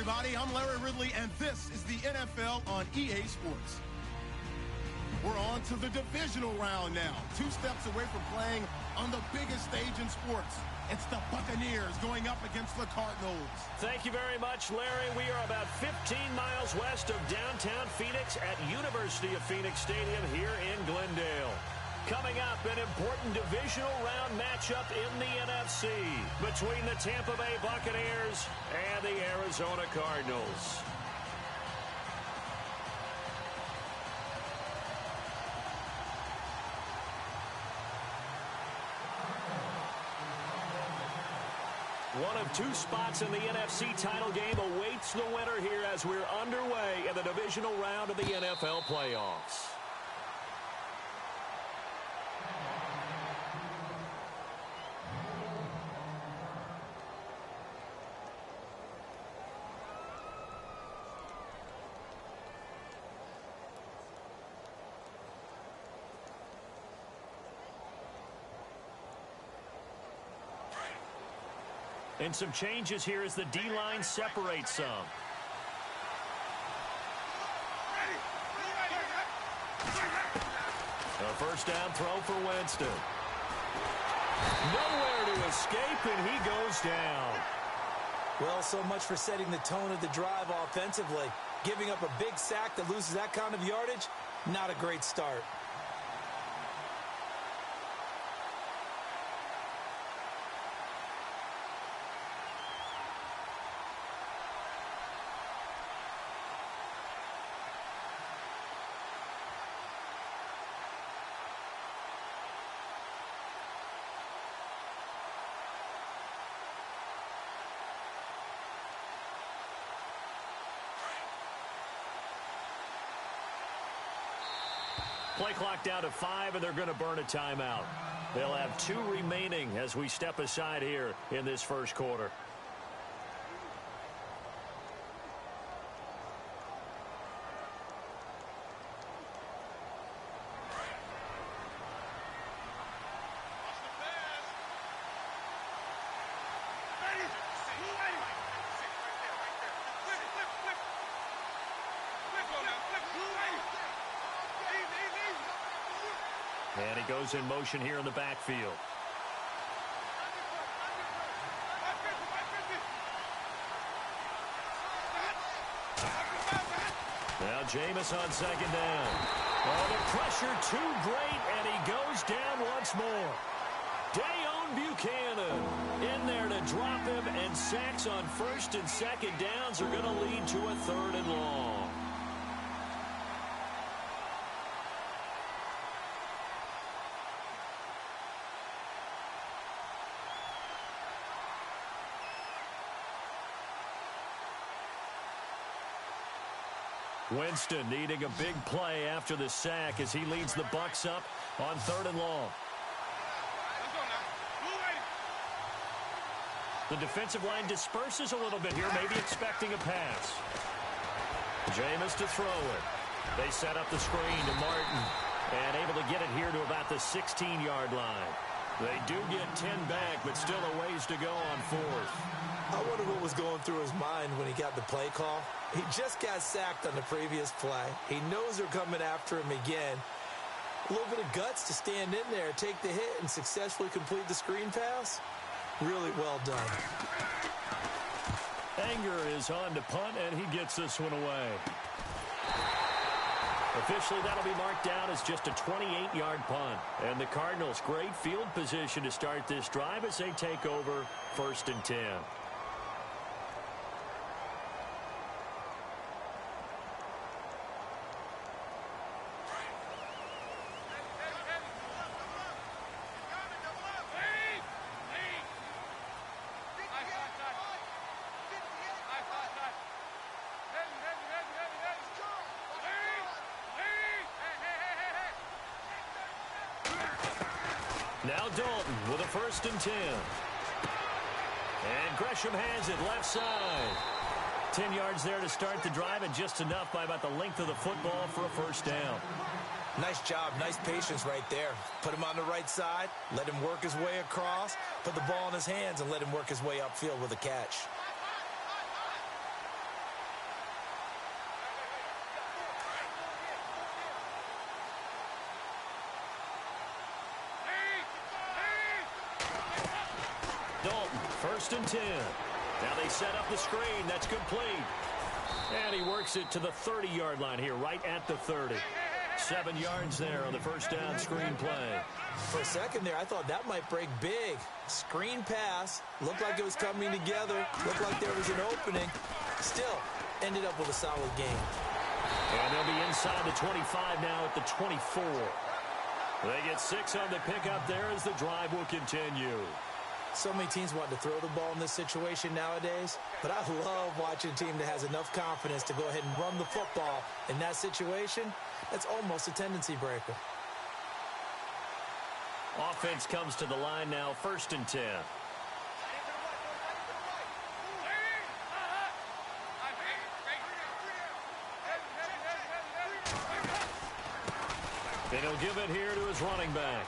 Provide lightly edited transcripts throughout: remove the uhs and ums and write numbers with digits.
everybody. I'm Larry Ridley, and this is the NFL on EA Sports. We're on to the divisional round now. 2 steps away from playing on the biggest stage in sports. It's the Buccaneers going up against the Cardinals. Thank you very much, Larry. We are about 15 miles west of downtown Phoenix at University of Phoenix Stadium here in Glendale. Coming up, an important divisional round matchup in the NFC between the Tampa Bay Buccaneers and the Arizona Cardinals. One of 2 spots in the NFC title game awaits the winner here as we're underway in the divisional round of the NFL playoffs. And some changes here as the D-line separates some. A first down throw for Winston. Nowhere to escape, and he goes down. Well, so much for setting the tone of the drive offensively. Giving up a big sack that loses that kind of yardage, not a great start. Play clock down to 5, and they're going to burn a timeout. They'll have 2 remaining as we step aside here in this first quarter. And he goes in motion here in the backfield. Now Jameis on second down. Oh, the pressure too great, and he goes down once more. Dayon Buchanan in there to drop him, and sacks on first and second downs are going to lead to a 3rd and long. Winston needing a big play after the sack as he leads the Bucs up on 3rd and long. The defensive line disperses a little bit here, maybe expecting a pass. Jameis to throw it. They set up the screen to Martin and able to get it here to about the 16-yard line. They do get 10 back, but still a ways to go on 4th. I wonder what was going through his mind when he got the play call. He just got sacked on the previous play. He knows they're coming after him again. A little bit of guts to stand in there, take the hit, and successfully complete the screen pass. Really well done. Anger is on to punt, and he gets this one away. Officially, that'll be marked down as just a 28-yard punt. And the Cardinals, great field position to start this drive as they take over 1st and 10. Now Dalton with a 1st and 10. And Gresham has it left side. 10 yards there to start the drive, and just enough by about the length of the football for a 1st down. Nice job, nice patience right there. Put him on the right side, let him work his way across, put the ball in his hands, and let him work his way upfield with a catch. first and 10. Now they set up the screen. That's complete. And he works it to the 30-yard line here, right at the 30. 7 yards there on the first down screen play. For a second there, I thought that might break big. Screen pass. Looked like it was coming together. Looked like there was an opening. Still, ended up with a solid game. And they'll be inside the 25 now at the 24. They get 6 on the pickup there as the drive will continue. So many teams want to throw the ball in this situation nowadays, but I love watching a team that has enough confidence to go ahead and run the football in that situation. That's almost a tendency breaker. Offense comes to the line now, first and 10. And he'll give it here to his running back.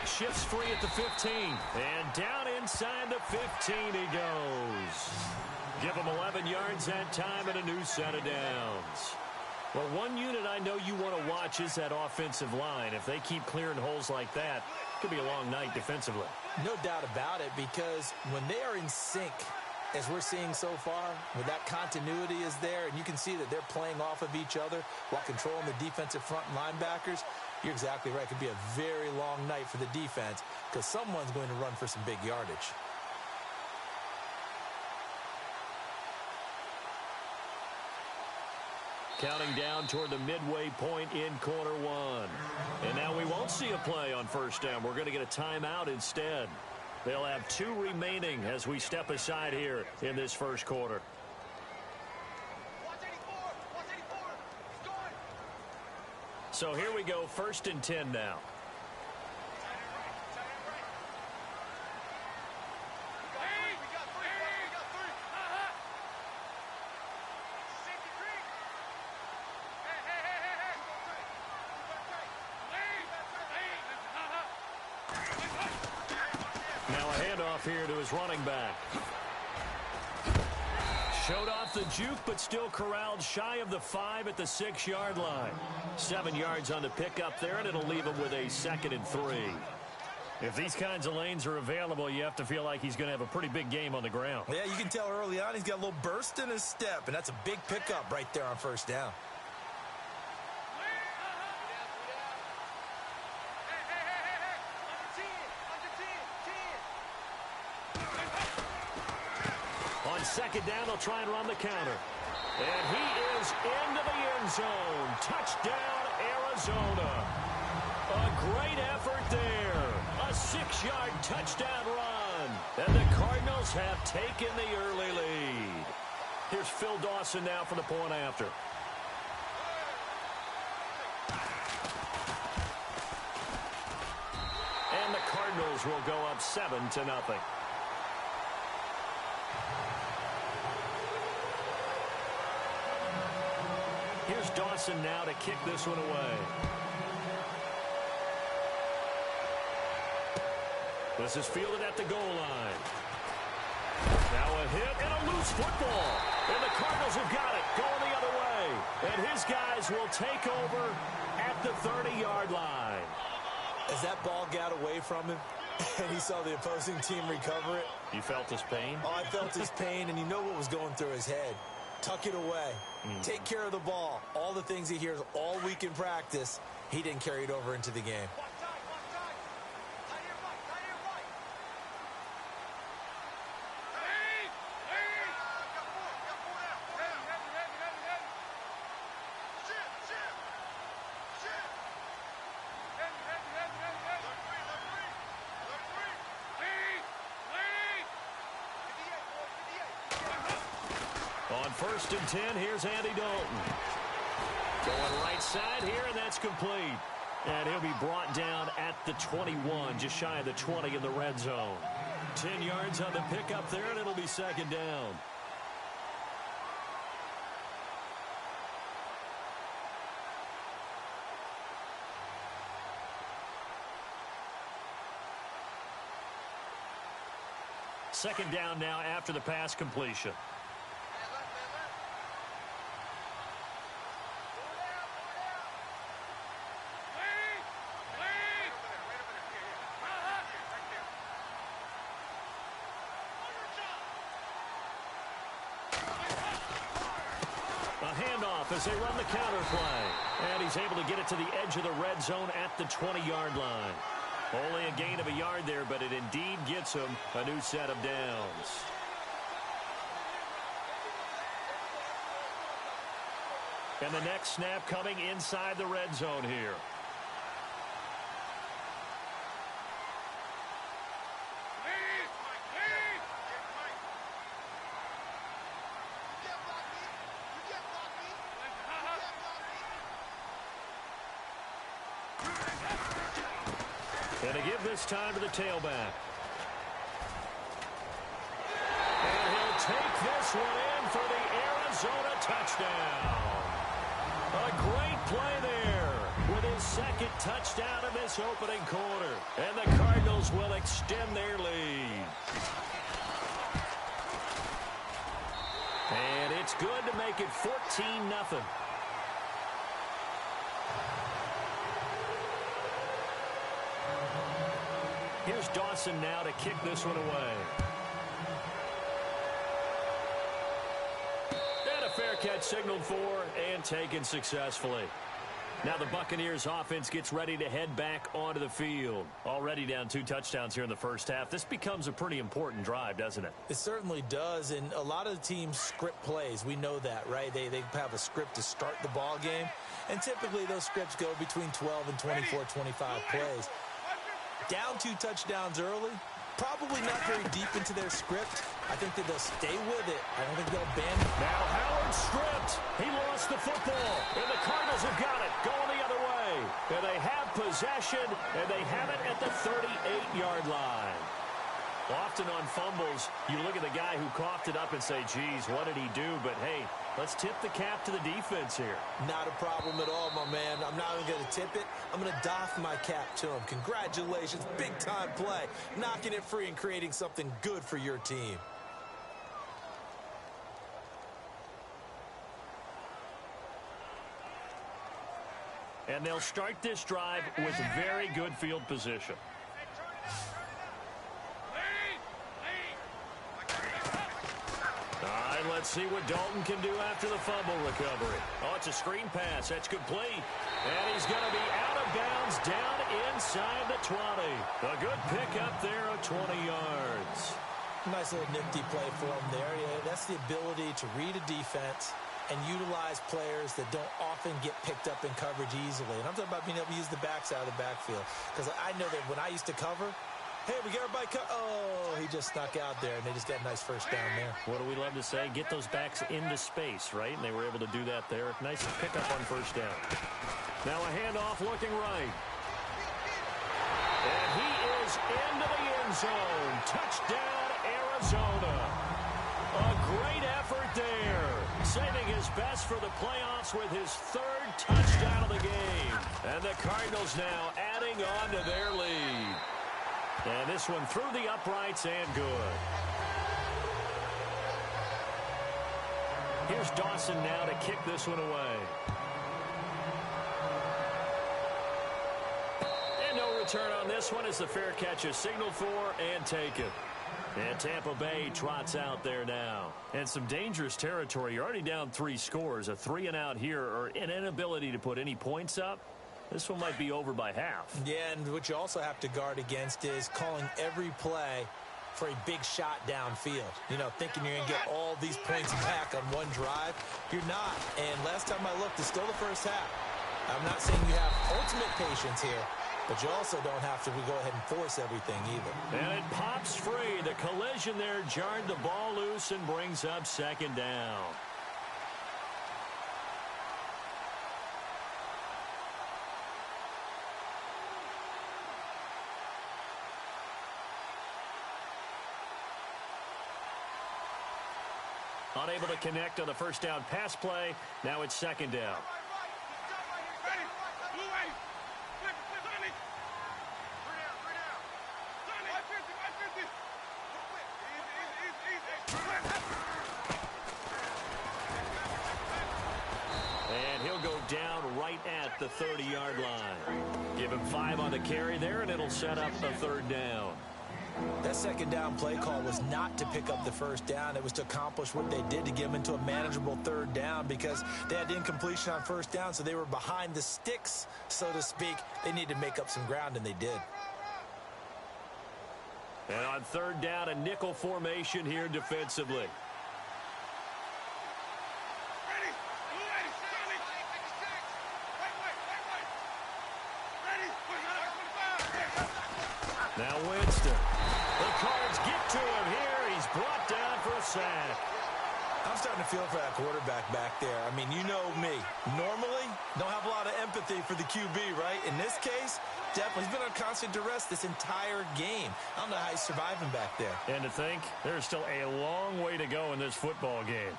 Shifts free at the 15. And down inside the 15 he goes. Give him 11 yards that time and a new set of downs. Well, one unit I know you want to watch is that offensive line. If they keep clearing holes like that, it could be a long night defensively. No doubt about it, because when they are in sync, as we're seeing so far, where that continuity is there, and you can see that they're playing off of each other while controlling the defensive front linebackers, you're exactly right. It could be a very long night for the defense because someone's going to run for some big yardage. Counting down toward the midway point in quarter one. And now we won't see a play on first down. We're going to get a timeout instead. They'll have 2 remaining as we step aside here in this first quarter. So here we go, first and 10 now. Now a handoff here to his running back. Showed off the juke, but still corralled shy of the 5 at the 6-yard line. 7 yards on the pickup there, and it'll leave him with a 2nd and 3. If these kinds of lanes are available, you have to feel like he's going to have a pretty big game on the ground. Yeah, you can tell early on he's got a little burst in his step, and that's a big pickup right there on first down. Second down, they'll try and run the counter. And he is into the end zone. Touchdown, Arizona. A great effort there. A 6-yard touchdown run. And the Cardinals have taken the early lead. Here's Phil Dawson now for the point after. And the Cardinals will go up 7-0. Here's Dawson now to kick this one away. This is fielded at the goal line. Now a hit and a loose football. And the Cardinals have got it going the other way. And his guys will take over at the 30-yard line. As that ball got away from him and he saw the opposing team recover it. You felt his pain? Oh, I felt his pain, and you know what was going through his head. Tuck it away. Take care of the ball. All the things he hears all week in practice, he didn't carry it over into the game. On first and 10, here's Andy Dalton. Going right side here, and that's complete. And he'll be brought down at the 21, just shy of the 20 in the red zone. 10 yards on the pickup there, and it'll be second down. Second down now after the pass completion. off as they run the counter play. And he's able to get it to the edge of the red zone at the 20-yard line. Only a gain of a yard there, but it indeed gets him a new set of downs. And the next snap coming inside the red zone here. And to give this time to the tailback. And he'll take this one in for the Arizona touchdown. A great play there with his second touchdown in this opening quarter. And the Cardinals will extend their lead. And it's good to make it 14-0. Here's Dawson now to kick this one away. And a fair catch signaled for and taken successfully. Now the Buccaneers offense gets ready to head back onto the field. Already down 2 touchdowns here in the first half. This becomes a pretty important drive, doesn't it? It certainly does, and a lot of the teams script plays. We know that, right? They have a script to start the ball game, and typically those scripts go between 12 and 24, 25 plays. Down 2 touchdowns early, probably not very deep into their script. I think that they'll stay with it. I don't think they'll abandon it. Now Howard stripped. He lost the football, and the Cardinals have got it going the other way. And they have possession, and they have it at the 38-yard line. Often on fumbles, you look at the guy who coughed it up and say, geez, what did he do? But, hey, let's tip the cap to the defense here. Not a problem at all, my man. I'm not even going to tip it. I'm going to doff my cap to him. Congratulations. Big-time play. Knocking it free and creating something good for your team. And they'll start this drive with very good field position. All right, let's see what Dalton can do after the fumble recovery. Oh, it's a screen pass. That's complete. And he's going to be out of bounds down inside the 20. A good pickup there of 20 yards. Nice little nifty play for him there. Yeah, that's the ability to read a defense and utilize players that don't often get picked up in coverage easily. And I'm talking about being able to use the backs out of the backfield. Because I know that when I used to cover, hey, we got everybody oh, he just snuck out there, and they just got a nice first down there. What do we love to say? Get those backs into space, right? And they were able to do that there. Nice pickup on first down. Now a handoff looking right. And he is into the end zone. Touchdown, Arizona. A great effort there. Saving his best for the playoffs with his 3rd touchdown of the game. And the Cardinals now adding on to their lead. And this one through the uprights and good. Here's Dawson now to kick this one away. And no return on this one as the fair catch is signaled for and taken. And Tampa Bay trots out there now. And some dangerous territory. You're already down 3 scores. A 3-and-out here or an inability to put any points up. This one might be over by half. Yeah, and what you also have to guard against is calling every play for a big shot downfield. You know, thinking you're going to get all these points back on one drive. You're not. And last time I looked, it's still the first half. I'm not saying you have ultimate patience here, but you also don't have to go ahead and force everything either. And it pops free. The collision there jarred the ball loose and brings up 2nd down. Unable to connect on the first down pass play. Now it's 2nd down. And he'll go down right at the 30-yard line. Give him 5 on the carry there, and it'll set up a 3rd down. That second down play call was not to pick up the first down. It was to accomplish what they did, to get them into a manageable third down, because they had incompletion on first down, so they were behind the sticks, so to speak. They needed to make up some ground, and they did. And on third down, a nickel formation here defensively. Now Winston. The Cards get to him here. He's brought down for a sack. I'm starting to feel for that quarterback back there. I mean, you know me. Normally, don't have a lot of empathy for the QB, right? In this case, definitely. He's been on constant duress this entire game. I don't know how he's surviving back there. And to think, there's still a long way to go in this football game.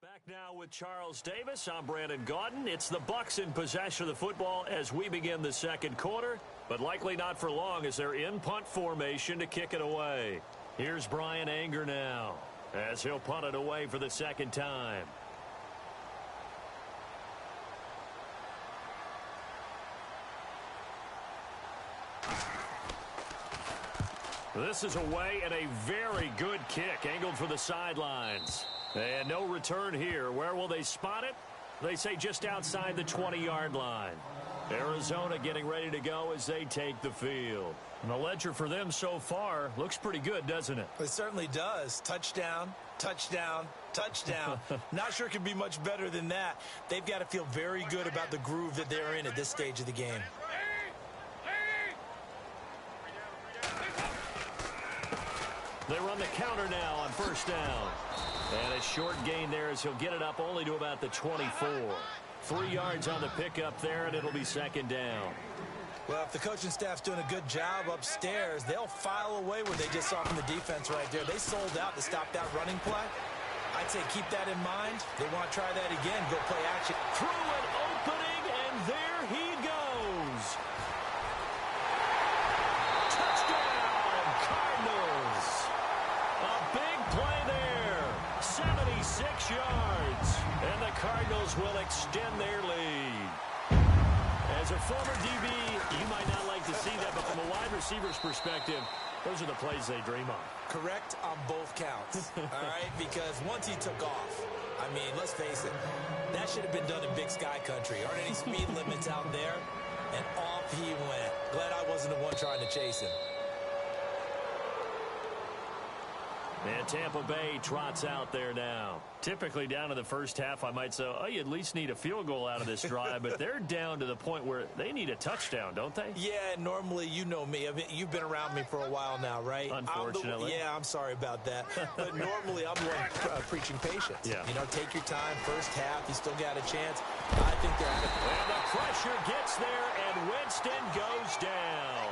Back now with Charles Davis. I'm Brandon Gaudin. It's the Bucs in possession of the football as we begin the second quarter, but likely not for long as they're in punt formation to kick it away. Here's Brian Anger now as he'll punt it away for the second time. This is away and a very good kick angled for the sidelines. And no return here. Where will they spot it? They say just outside the 20-yard line. Arizona getting ready to go as they take the field. And the ledger for them so far looks pretty good, doesn't it? It certainly does. Touchdown, touchdown, touchdown. Not sure it can be much better than that. They've got to feel very good about the groove that they're in at this stage of the game. They run the counter now on first down. And a short gain there as he'll get it up only to about the 24. 3 yards on the pickup there, and it'll be second down. Well, if the coaching staff's doing a good job upstairs, they'll file away what they just saw from the defense right there. They sold out to stop that running play. I'd say keep that in mind. They want to try that again, go play action. Through an opening, and there he goes. Touchdown, Cardinals. A big play there. 76 yards. And the Cardinals will extend their lead. As a former DB, you might not like to see that, but from a wide receiver's perspective, those are the plays they dream of. Correct on both counts, all right? Because once he took off, I mean, let's face it, that should have been done in Big Sky Country. Aren't any speed limits out there? And off he went. Glad I wasn't the one trying to chase him. And Tampa Bay trots out there now. Typically down to the first half, I might say, oh, you at least need a field goal out of this drive, but they're down to the point where they need a touchdown, don't they? Yeah, normally, you know me. I mean, you've been around me for a while now, right? Unfortunately. I'm sorry about that. But normally, I'm the one preaching patience. Yeah. You know, take your time. First half, you still got a chance. I think they're out of it. And the pressure gets there, and Winston goes down.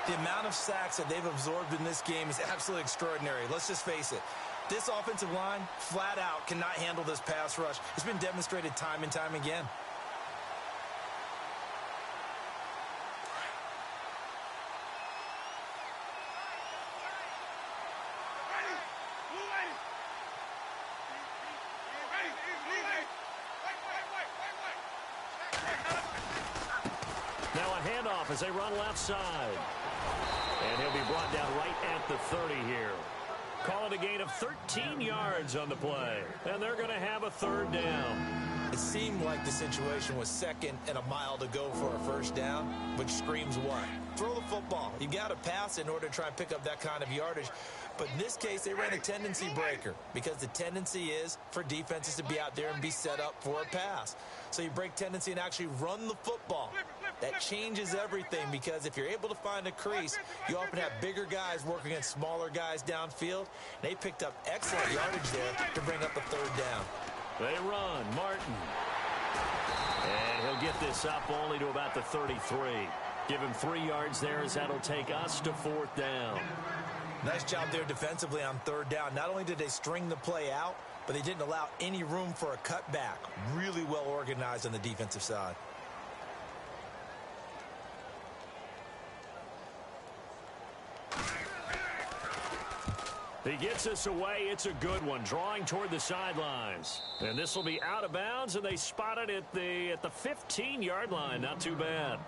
The amount of sacks that they've absorbed in this game is absolutely extraordinary. Let's just face it. This offensive line, flat out, cannot handle this pass rush. It's been demonstrated time and time again. Now a handoff as they run left side. And he'll be brought down right at the 30 here. Call it a gain of 13 yards on the play. And they're going to have a third down. It seemed like the situation was second and a mile to go for a first down, which screams what? Throw the football. You got to pass in order to try and pick up that kind of yardage. But in this case, they ran a tendency breaker because the tendency is for defenses to be out there and be set up for a pass. So you break tendency and actually run the football. That changes everything because if you're able to find a crease, you often have bigger guys working against smaller guys downfield. They picked up excellent yardage there to bring up the third down. They run. Martin. And he'll get this up only to about the 33. Give him 3 yards there as that'll take us to fourth down. Nice job there defensively on third down. Not only did they string the play out, but they didn't allow any room for a cutback. Really well organized on the defensive side. He gets us away. It's a good one, drawing toward the sidelines. And this will be out of bounds, and they spot it at the 15-yard line. Not too bad.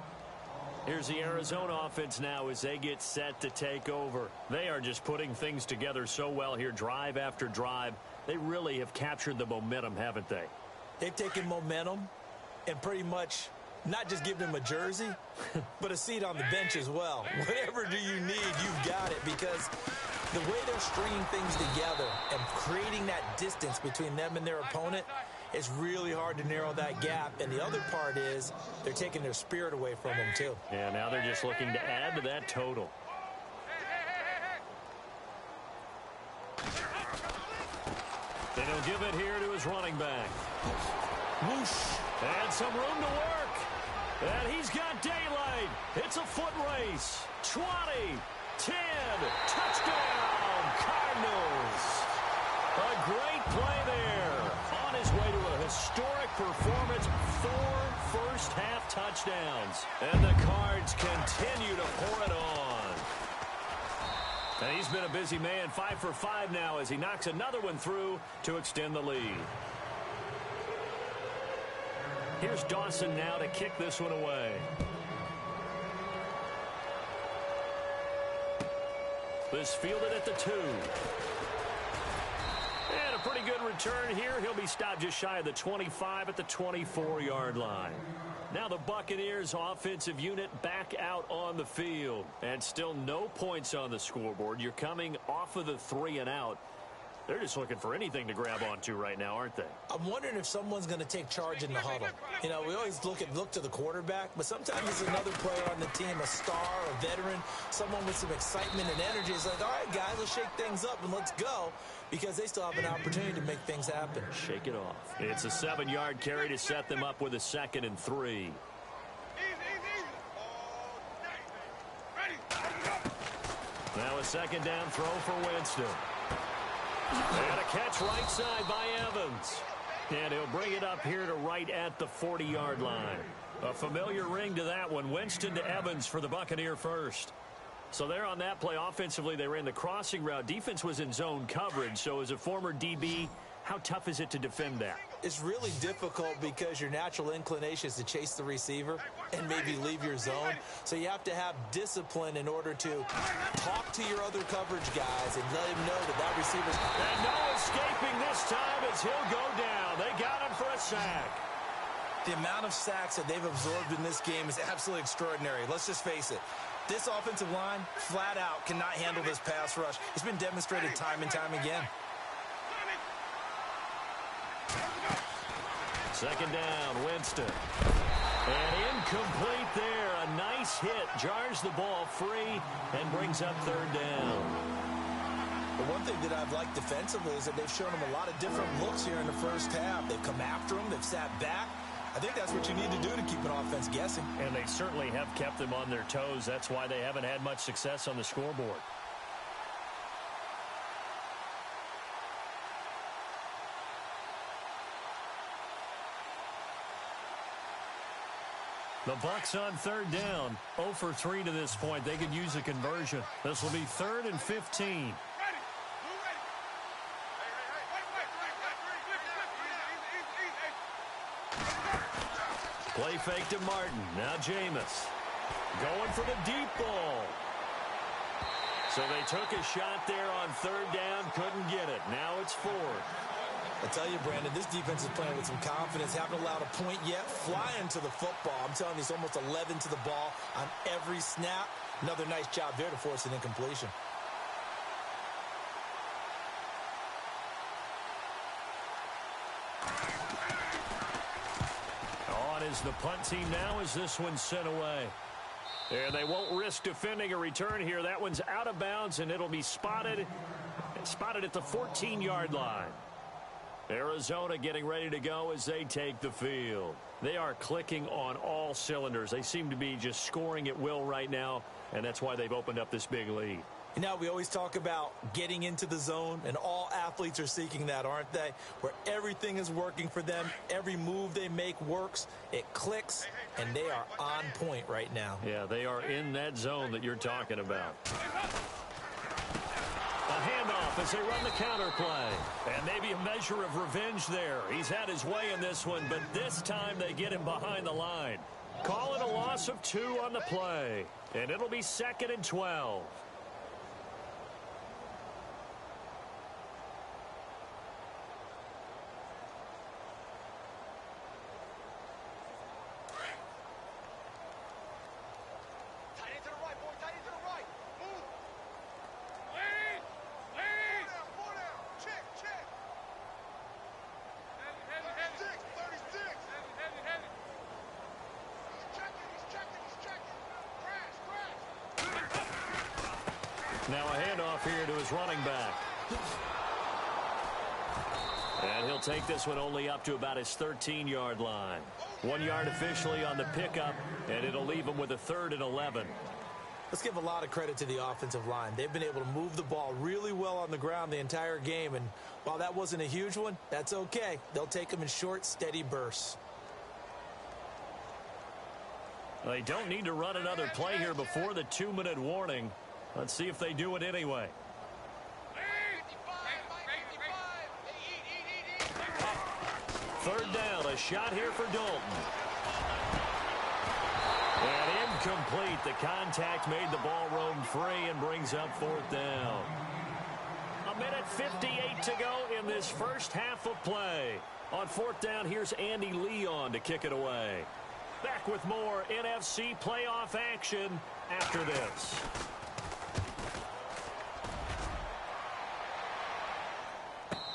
Here's the Arizona offense now as they get set to take over. They are just putting things together so well here, drive after drive. They really have captured the momentum, haven't they? They've taken momentum and pretty much not just given him a jersey, but a seat on the bench as well. Whatever do you need, you've got it, because the way they're stringing things together and creating that distance between them and their opponent, it's really hard to narrow that gap. And the other part is they're taking their spirit away from them, too. Yeah, now they're just looking to add to that total. And he'll give it here to his running back. Whoosh. And some room to work. And he's got daylight. It's a foot race. 20, 10, touchdown, Cardinals. A great play there. On his way to a historic performance, 4 first-half touchdowns. And the Cards continue to pour it on. And he's been a busy man, 5 for 5 now as he knocks another one through to extend the lead. Here's Dawson now to kick this one away. This fielded at the 2. And a pretty good return here. He'll be stopped just shy of the 25 at the 24-yard line. Now the Buccaneers offensive unit back out on the field. And still no points on the scoreboard. You're coming off of the 3 and out. They're just looking for anything to grab onto right now, aren't they? I'm wondering if someone's going to take charge in the huddle. You know, we always look to the quarterback, but sometimes it's another player on the team, a star, a veteran, someone with some excitement and energy. It's like, all right, guys, let's shake things up and let's go, because they still have an opportunity to make things happen. Shake it off. It's a 7-yard carry to set them up with a 2nd and 3. Now a 2nd down throw for Winston. And a catch right side by Evans. And he'll bring it up here to right at the 40-yard line. A familiar ring to that one. Winston to Evans for the Buccaneer first. So they're on that play. Offensively, they ran the crossing route. Defense was in zone coverage. So as a former DB, how tough is it to defend that? It's really difficult because your natural inclination is to chase the receiver and maybe leave your zone. So you have to have discipline in order to talk to your other coverage guys and let him know that receiver's... And no escaping this time as he'll go down. They got him for a sack. The amount of sacks that they've absorbed in this game is absolutely extraordinary. Let's just face it. This offensive line, flat out, cannot handle this pass rush. It's been demonstrated time and time again. 2nd down, Winston. And incomplete there. A nice hit. Jars the ball free and brings up 3rd down. The one thing that I've liked defensively is that they've shown him a lot of different looks here in the first half. They've come after him. They've sat back. I think that's what you need to do to keep an offense guessing. And they certainly have kept them on their toes. That's why they haven't had much success on the scoreboard. The Bucs on 3rd down. 0 for 3 to this point. They could use a conversion. This will be 3rd and 15. Play fake to Martin. Now Jameis. Going for the deep ball. So they took a shot there on 3rd down. Couldn't get it. Now it's 4th. I tell you, Brandon, this defense is playing with some confidence. Haven't allowed a point yet. Flying to the football. I'm telling you, it's almost 11 to the ball on every snap. Another nice job there to force an incompletion. On is the punt team now as this one's sent away. And they won't risk defending a return here. That one's out of bounds, and it'll be spotted at the 14-yard line. Arizona getting ready to go as they take the field. They are clicking on all cylinders. They seem to be just scoring at will right now, and that's why they've opened up this big lead. You know, we always talk about getting into the zone, and all athletes are seeking that, aren't they? Where everything is working for them. Every move they make works. It clicks, and they are on point right now. Yeah, they are in that zone that you're talking about. A handoff as they run the counter play. And maybe a measure of revenge there. He's had his way in this one, but this time they get him behind the line. Call it a loss of 2 on the play. And it'll be 2nd and 12. Now a handoff here to his running back. And he'll take this one only up to about his 13-yard line. 1 yard officially on the pickup, and it'll leave him with a 3rd and 11. Let's give a lot of credit to the offensive line. They've been able to move the ball really well on the ground the entire game, and while that wasn't a huge one, that's okay. They'll take them in short, steady bursts. They don't need to run another play here before the 2-minute warning. Let's see if they do it anyway. 3rd down, a shot here for Dalton. And incomplete. The contact made the ball roam free and brings up 4th down. 1:58 to go in this first half of play. On 4th down, here's Andy Leon to kick it away. Back with more NFC playoff action after this.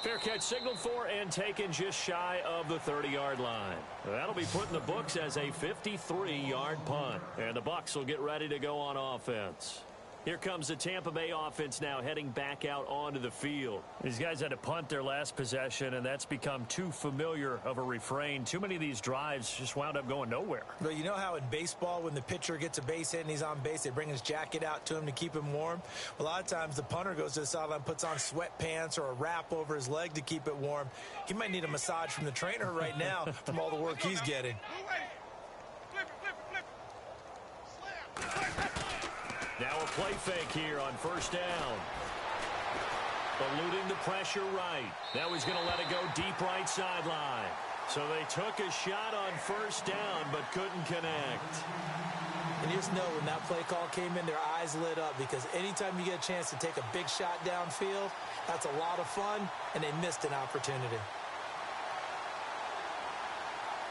Fair catch signaled for and taken just shy of the 30-yard line. That'll be put in the books as a 53-yard punt. And the Bucs will get ready to go on offense. Here comes the Tampa Bay offense now heading back out onto the field. These guys had to punt their last possession, and that's become too familiar of a refrain. Too many of these drives just wound up going nowhere. Well, you know how in baseball when the pitcher gets a base hit and he's on base, they bring his jacket out to him to keep him warm? A lot of times the punter goes to the sideline, puts on sweatpants or a wrap over his leg to keep it warm. He might need a massage from the trainer right now from all the work he's getting. Now a play fake here on 1st down. Eluding the pressure right. Now he's going to let it go deep right sideline. So they took a shot on 1st down but couldn't connect. And you just know when that play call came in, their eyes lit up because anytime you get a chance to take a big shot downfield, that's a lot of fun, and they missed an opportunity.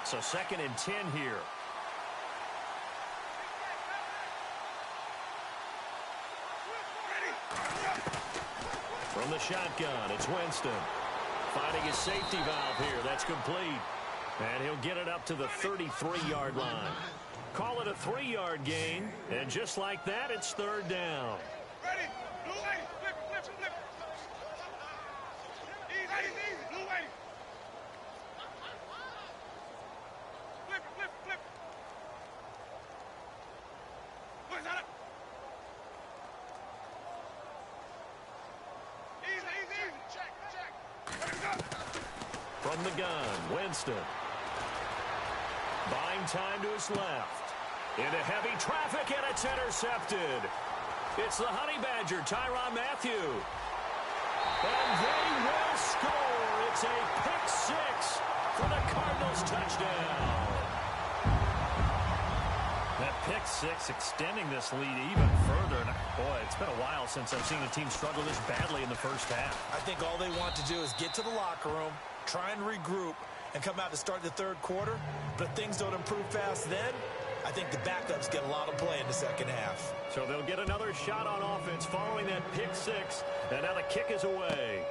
So 2nd and 10 here. From the shotgun, it's Winston. Finding his safety valve here. That's complete. And he'll get it up to the 33-yard line. Call it a 3-yard gain. And just like that, it's 3rd down. Ready? Blue lady. Flip it, flip it, flip it. Easy, blue lady. Flip it, flip it, flip it. Where's that? Easy. Check. From the gun, Winston. Buying time to his left. Into heavy traffic, and it's intercepted. It's the Honey Badger, Tyrann Mathieu. And they will score. It's a pick 6 for the Cardinals touchdown. That pick 6 extending this lead even further. And boy, it's been a while since I've seen a team struggle this badly in the first half. I think all they want to do is get to the locker room, try and regroup, and come out to start the 3rd quarter. But if things don't improve fast then, I think the backups get a lot of play in the 2nd half. So they'll get another shot on offense following that pick 6. And now the kick is away.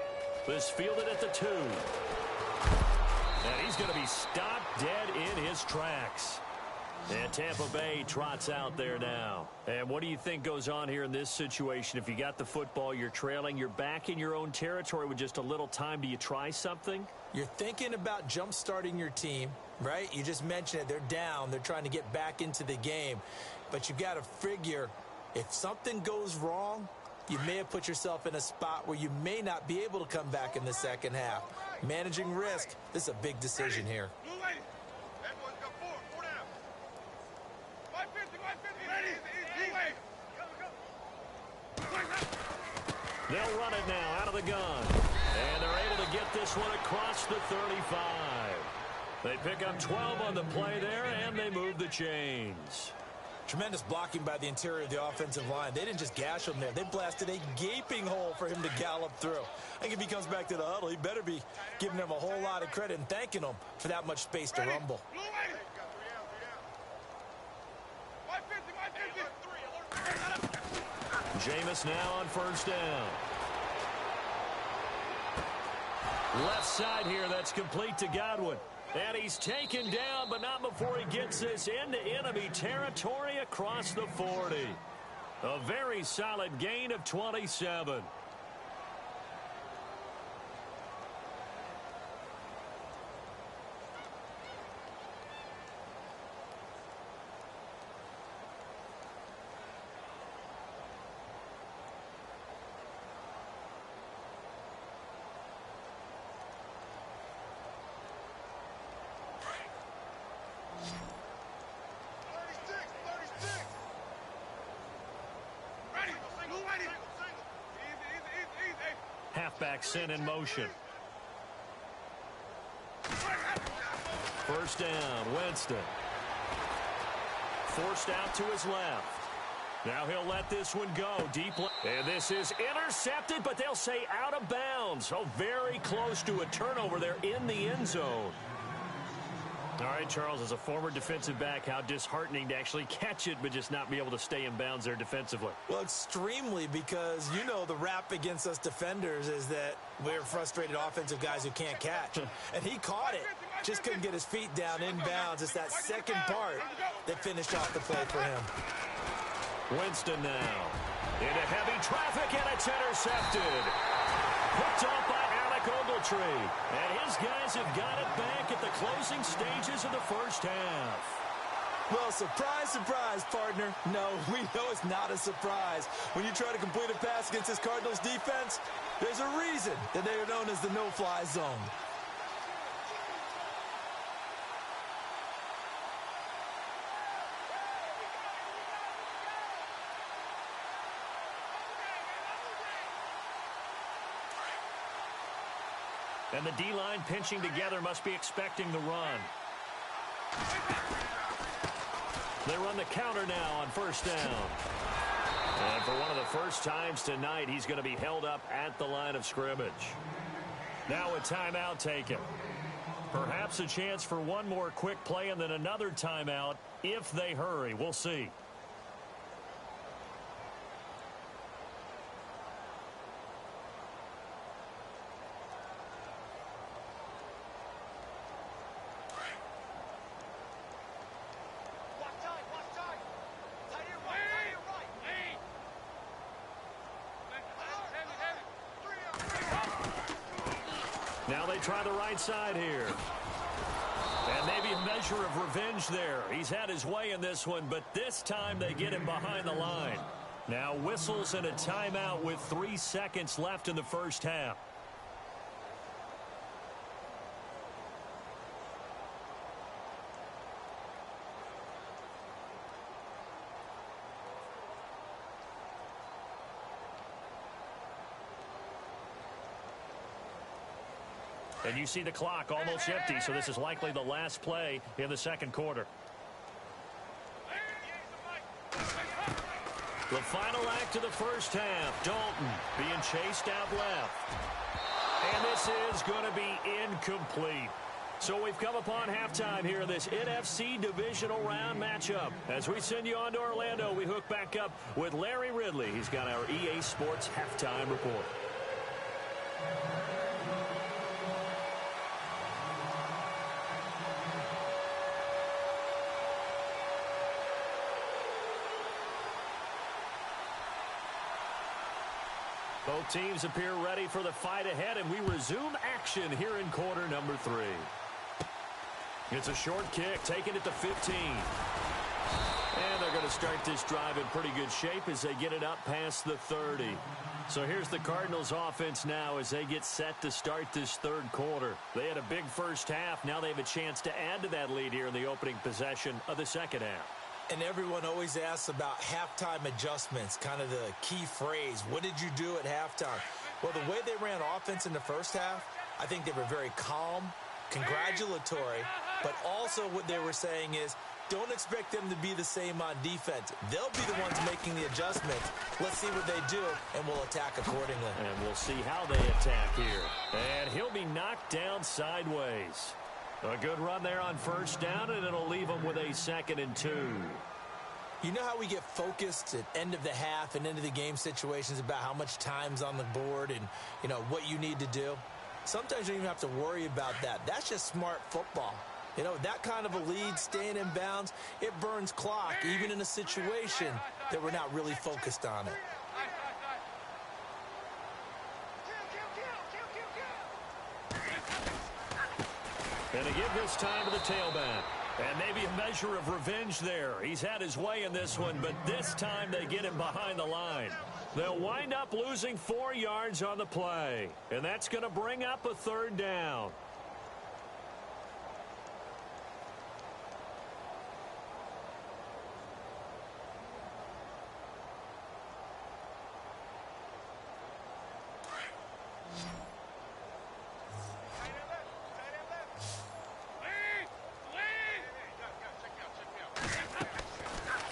This fielded at the 2. And he's going to be stopped dead in his tracks. And Tampa Bay trots out there now. And what do you think goes on here in this situation? If you got the football, you're trailing, you're back in your own territory with just a little time. Do you try something? You're thinking about jump-starting your team, right? You just mentioned it. They're down. They're trying to get back into the game. But you got to figure if something goes wrong, you may have put yourself in a spot where you may not be able to come back in the 2nd half. Managing risk, this is a big decision here. They'll run it now out of the gun. And they're able to get this one across the 35. They pick up 12 on the play there, and they move the chains. Tremendous blocking by the interior of the offensive line. They didn't just gash him there. They blasted a gaping hole for him to gallop through. I think if he comes back to the huddle, he better be giving them a whole lot of credit and thanking them for that much space to rumble. Jameis now on first down. Left side here, that's complete to Godwin. And he's taken down, but not before he gets this into enemy territory across the 40. A very solid gain of 27. Halfback sent in motion. First down, Winston. Forced out to his left. Now he'll let this one go deep. And this is intercepted, but they'll say out of bounds. So very close to a turnover there in the end zone. All right, Charles, as a former defensive back, how disheartening to actually catch it but just not be able to stay in bounds there defensively. Well, extremely, because you know the rap against us defenders is that we're frustrated offensive guys who can't catch. And he caught it, just couldn't get his feet down in bounds. It's that second part that finished off the play for him. Winston now into heavy traffic, and it's intercepted. Picked off by Ogletree, and his guys have got it back at the closing stages of the first half. Well, surprise, surprise, partner. No, we know it's not a surprise. When you try to complete a pass against this Cardinals defense, there's a reason that they are known as the no-fly zone. And the D-line pinching together must be expecting the run. They run the counter now on first down. And for one of the first times tonight, he's going to be held up at the line of scrimmage. Now a timeout taken. Perhaps a chance for one more quick play and then another timeout if they hurry. We'll see. Now they try the right side here. And maybe a measure of revenge there. He's had his way in this one, but this time they get him behind the line. Now whistles and a timeout with 3 seconds left in the first half. And you see the clock almost empty, so this is likely the last play in the second quarter. The final act of the first half. Dalton being chased out left. And this is going to be incomplete. So we've come upon halftime here in this NFC divisional round matchup. As we send you on to Orlando, we hook back up with Larry Ridley. He's got our EA Sports halftime report. Both teams appear ready for the fight ahead, and we resume action here in quarter number 3. It's a short kick, taken at the 15. And they're going to start this drive in pretty good shape as they get it up past the 30. So here's the Cardinals offense now as they get set to start this third quarter. They had a big first half. Now they have a chance to add to that lead here in the opening possession of the second half. And everyone always asks about halftime adjustments, kind of the key phrase. What did you do at halftime? Well, the way they ran offense in the first half, I think they were very calm, congratulatory, but also what they were saying is, don't expect them to be the same on defense. They'll be the ones making the adjustments. Let's see what they do, and we'll attack accordingly. And we'll see how they attack here. And he'll be knocked down sideways. A good run there on first down, and it'll leave them with a 2nd and 2. You know how we get focused at end of the half and into the game situations about how much time's on the board and, you know, what you need to do? Sometimes you don't even have to worry about that. That's just smart football. You know, that kind of a lead, staying in bounds, it burns clock, even in a situation that we're not really focused on it. And to give this time to the tailback. And maybe a measure of revenge there. He's had his way in this one, but this time they get him behind the line. They'll wind up losing 4 yards on the play. And that's going to bring up a 3rd down.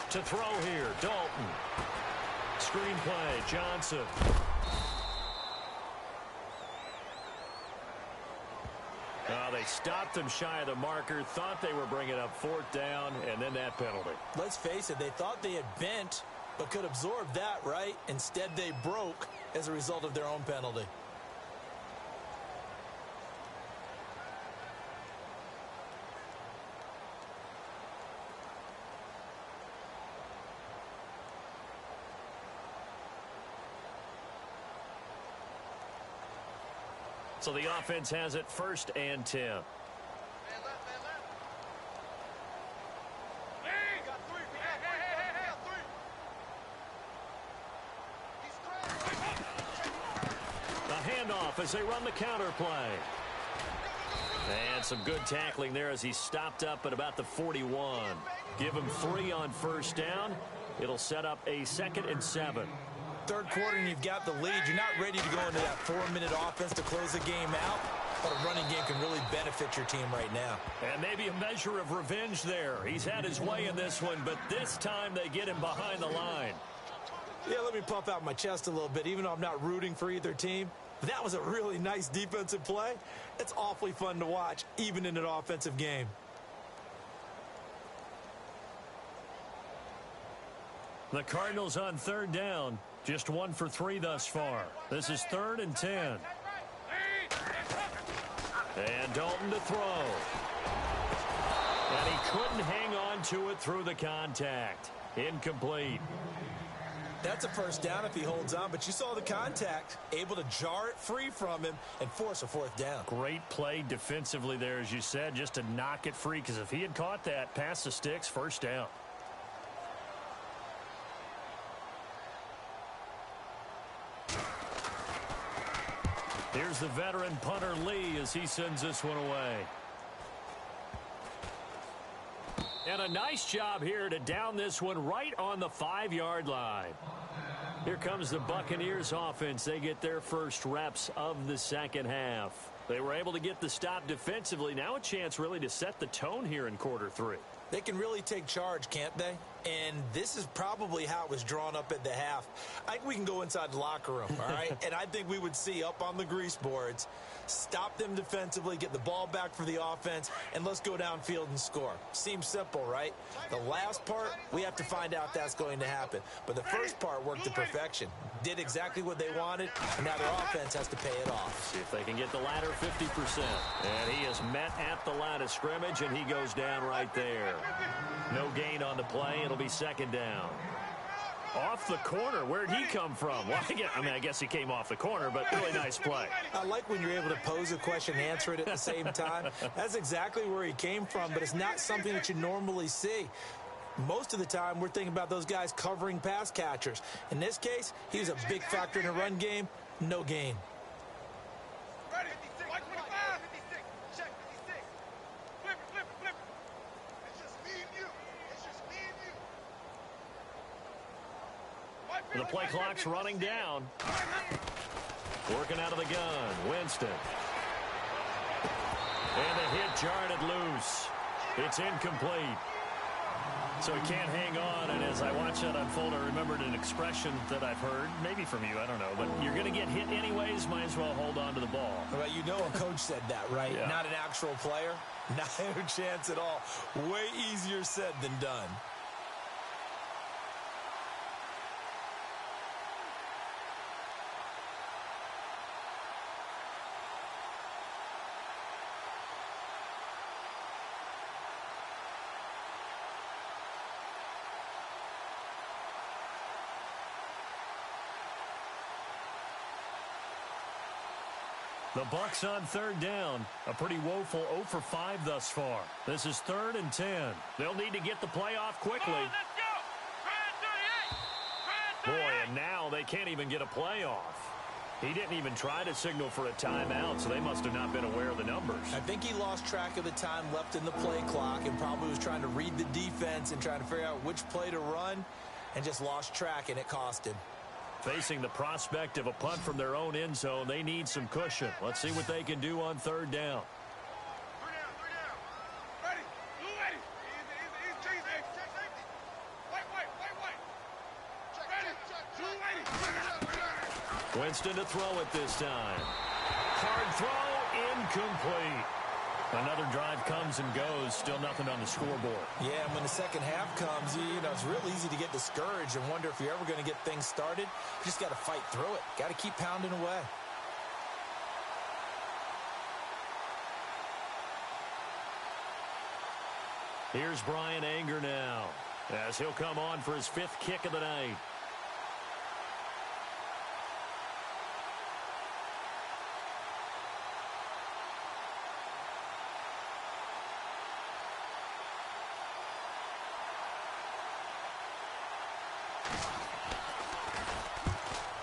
To throw here, Dalton. Screenplay, Johnson. They stopped him shy of the marker, thought they were bringing up 4th down, and then that penalty. Let's face it, they thought they had bent, but could absorb that, right? Instead, they broke as a result of their own penalty. So the offense has it 1st and 10. A handoff as they run the counter play. And some good tackling there as he stopped up at about the 41. Give him 3 on first down. It'll set up a 2nd and 7. Third quarter and you've got the lead. You're not ready to go into that 4-minute offense to close the game out, but a running game can really benefit your team right now. And maybe a measure of revenge there. He's had his way in this one, but this time they get him behind the line. Yeah, let me puff out my chest a little bit, even though I'm not rooting for either team. But that was a really nice defensive play. It's awfully fun to watch, even in an offensive game. The Cardinals on 3rd down. Just 1 for 3 thus far. This is 3rd and 10. And Dalton to throw. And he couldn't hang on to it through the contact. Incomplete. That's a first down if he holds on, but you saw the contact, able to jar it free from him and force a 4th down. Great play defensively there, as you said, just to knock it free, because if he had caught that, past the sticks, first down. Here's the veteran punter Lee as he sends this one away. And a nice job here to down this one right on the 5-yard line. Here comes the Buccaneers offense. They get their first reps of the second half. They were able to get the stop defensively. Now a chance really to set the tone here in quarter 3. They can really take charge, can't they? And this is probably how it was drawn up at the half. I think we can go inside the locker room, all right? And I think we would see up on the grease boards, stop them defensively, get the ball back for the offense, and let's go downfield and score. Seems simple, right? The last part, we have to find out if that's going to happen. But the first part worked to perfection. Did exactly what they wanted, and now their offense has to pay it off. See if they can get the latter 50%. And he is met at the line of scrimmage, and he goes down right there. No gain on the play. It'll be second down. Off the corner. Where'd he come from? Well, I guess he came off the corner, but really nice play. I like when you're able to pose a question and answer it at the same time. That's exactly where he came from, but it's not something that you normally see. Most of the time, we're thinking about those guys covering pass catchers. In this case, he was a big factor in the run game. No gain. Ready? 125. 56. Check 56. Flip it. It's just me and you. The play clock's running down. Working out of the gun, Winston. And the hit jarred it loose. It's incomplete. So he can't hang on, and as I watch that unfold, I remembered an expression that I've heard, maybe from you, I don't know, but you're going to get hit anyways, might as well hold on to the ball. Well, you know a coach said that, right? Yeah. Not an actual player. Not a chance at all. Way easier said than done. The Bucs on third down. A pretty woeful 0 for 5 thus far. This is 3rd and 10. They'll need to get the play off quickly. Boy, and now they can't even get a play off. He didn't even try to signal for a timeout, so they must have not been aware of the numbers. I think he lost track of the time left in the play clock and probably was trying to read the defense and trying to figure out which play to run and just lost track, and it cost him. Facing the prospect of a punt from their own end zone, they need some cushion. Let's see what they can do on third down. Ready. Ready. Easy. Wait. Winston to throw it this time. Hard throw, incomplete. Another drive comes and goes, still nothing on the scoreboard. Yeah, and when the second half comes, you know, it's real easy to get discouraged and wonder if you're ever going to get things started. You just got to fight through it. Got to keep pounding away. Here's Brian Anger now, as he'll come on for his 5th kick of the night.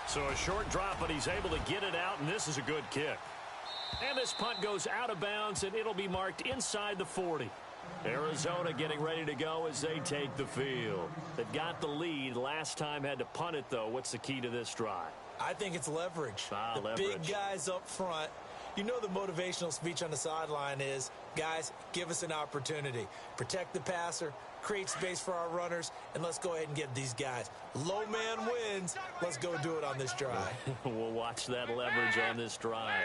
So a short drop, but he's able to get it out, and this is a good kick. And this punt goes out of bounds, and it'll be marked inside the 40. Arizona getting ready to go as they take the field. They've got the lead. Last time had to punt it, though. What's the key to this drive? I think it's leverage. The leverage. Big guys up front. You know the motivational speech on the sideline is, guys, give us an opportunity. Protect the passer, create space for our runners, and let's go ahead and get these guys. Low man wins. Let's go do it on this drive. We'll watch that leverage on this drive.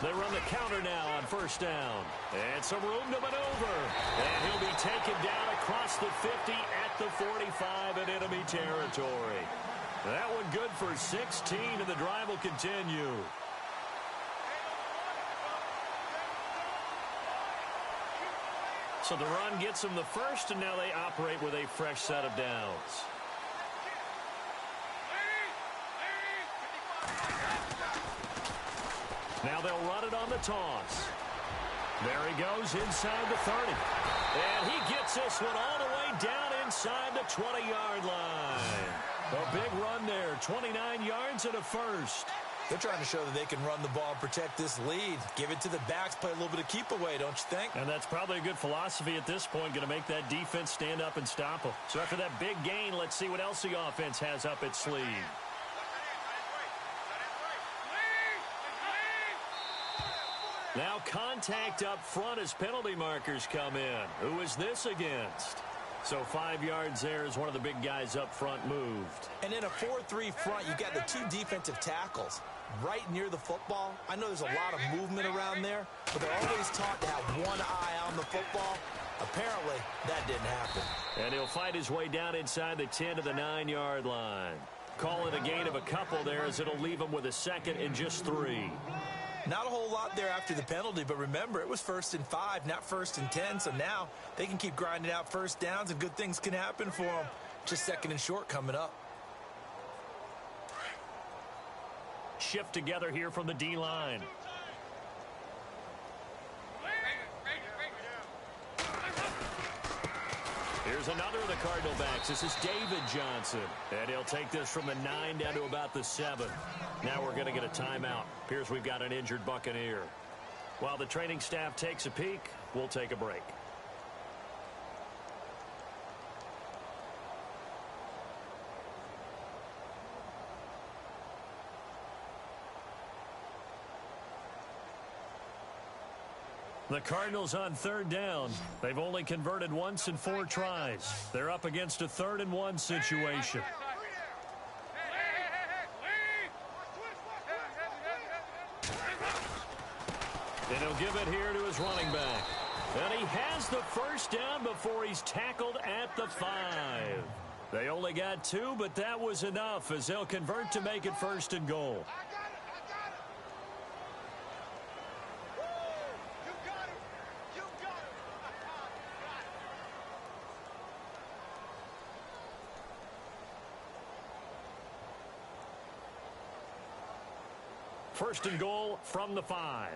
They run the counter now on first down. And some room to maneuver. And he'll be taken down across the 50 at the 45 in enemy territory. That one good for 16, and the drive will continue. So the run gets them the first, and now they operate with a fresh set of downs. Now they'll run it on the toss. There he goes inside the 30. And he gets this one all the way down inside the 20-yard line. A big run there, 29 yards and a first. They're trying to show that they can run the ball and protect this lead. Give it to the backs, play a little bit of keep away, don't you think? And that's probably a good philosophy at this point, going to make that defense stand up and stop them. So after that big gain, let's see what else the offense has up its sleeve. Now contact up front as penalty markers come in. Who is this against? So 5 yards there as one of the big guys up front moved. And in a 4-3 front, you got the 2 defensive tackles right near the football. I know there's a lot of movement around there, but they're always taught to have one eye on the football. Apparently, that didn't happen. And he'll fight his way down inside the 10 to the 9-yard line. Call it a gain of a couple there as it'll leave him with a second and just 3. Not a whole lot there after the penalty, but remember, it was 1st and 5, not 1st and 10, so now they can keep grinding out first downs and good things can happen for them. Just 2nd and short coming up. Shift together here from the D-line. Here's another of the Cardinal backs. This is David Johnson. And he'll take this from the 9 down to about the 7. Now we're going to get a timeout. Appears we've got an injured Buccaneer. While the training staff takes a peek, we'll take a break. The Cardinals on third down. They've only converted once in 4 tries. They're up against a 3rd-and-1 situation. And he'll give it here to his running back. And he has the first down before he's tackled at the 5. They only got 2, but that was enough as they'll convert to make it 1st and goal. First and goal from the 5.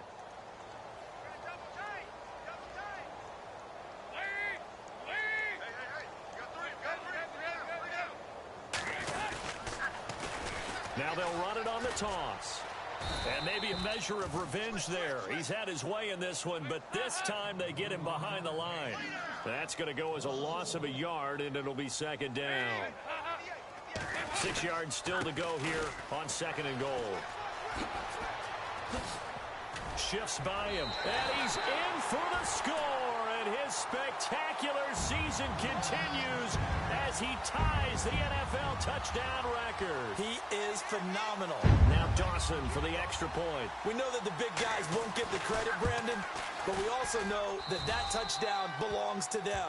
Now they'll run it on the toss. And maybe a measure of revenge there. He's had his way in this one, but this time they get him behind the line. That's going to go as a loss of a yard, and it'll be 2nd down. 6 yards still to go here on 2nd and goal. Shifts by him, and he's in for the score, and his spectacular season continues as he ties the NFL touchdown record. He is phenomenal. Now Dawson for the extra point. We know that the big guys won't get the credit, Brandon, but we also know that that touchdown belongs to them.